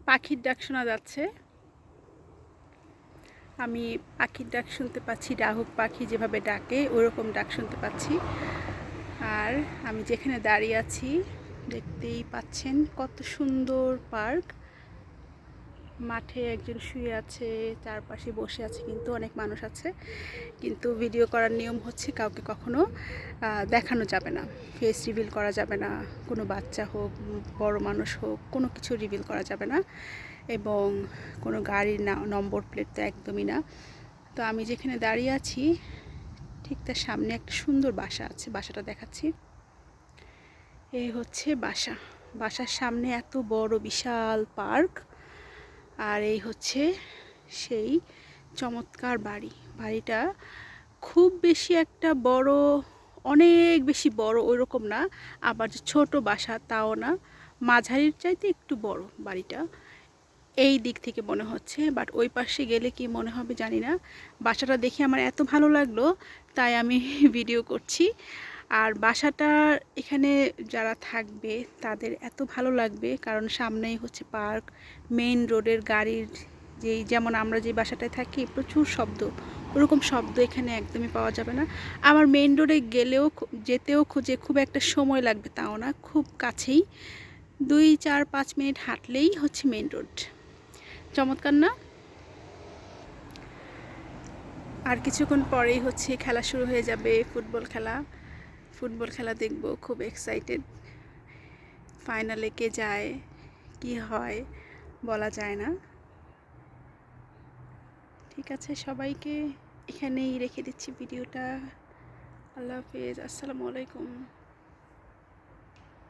পাখির ডাক শোনা যাচ্ছে। আমি পাখির ডাক শুনতে পাচ্ছি, ডাহুক পাখি যেভাবে ডাকে ওরকম ডাক শুনতে পাচ্ছি। আর আমি যেখানে দাঁড়িয়ে আছি দেখতেই পাচ্ছেন কত সুন্দর পার্ক। মাঠে একজন শুয়ে আছে, চারপাশে বসে আছে, কিন্তু অনেক মানুষ আছে। কিন্তু ভিডিও করার নিয়ম হচ্ছে কাউকে কখনো দেখানো যাবে না, ফেস রিভিল করা যাবে না, কোনো বাচ্চা হোক বড় মানুষ হোক কোনো কিছু রিভিল করা যাবে না, এবং কোনো গাড়ির নম্বর প্লেট তো একদমই না। তো আমি যেখানে দাঁড়িয়ে আছি ঠিক তার সামনে একটা সুন্দর বাসা আছে, বাসাটা দেখাচ্ছি। এই হচ্ছে বাসা, বাসার সামনে এত বড় বিশাল পার্ক। আর এই হচ্ছে সেই চমৎকার বাড়ি। বাড়িটা খুব বেশি একটা বড়, অনেক বেশি বড় ওইরকম না, আবার যে ছোট বাসা তাও না, মাঝারির চাইতে একটু বড় বাড়িটা এই দিক থেকে মনে হচ্ছে। বাট ওই পাশে গেলে কি মনে হবে জানি না। বাসাটা দেখে আমার এত ভালো লাগলো তাই আমি ভিডিও করছি। আর বাসাটা এখানে যারা থাকবে তাদের এত ভালো লাগবে, কারণ সামনেই হচ্ছে পার্ক, মেইন রোডের গাড়ির যেমন আমরা যে বাসাটায় থাকি প্রচুর শব্দ, ওরকম শব্দ এখানে একদমই পাওয়া যাবে না। আমার মেইন রোডে গেলেও যেতেও খুব একটা সময় লাগবে তাও না, খুব কাছেই, 2-4-5 মিনিট হাঁটলেই হচ্ছে মেইন রোড। চমৎকার না? আর কিছুক্ষণ পরেই হচ্ছে খেলা শুরু হয়ে যাবে, ফুটবল খেলা। ফুটবল খেলা দেখব, খুব এক্সাইটেড। ফাইনালে কে যায় কি হয় বলা যায় না। ঠিক আছে, সবাইকে এখানেই রেখে দিচ্ছি ভিডিওটা। আল্লাহ হাফেজ, আসসালামু আলাইকুম।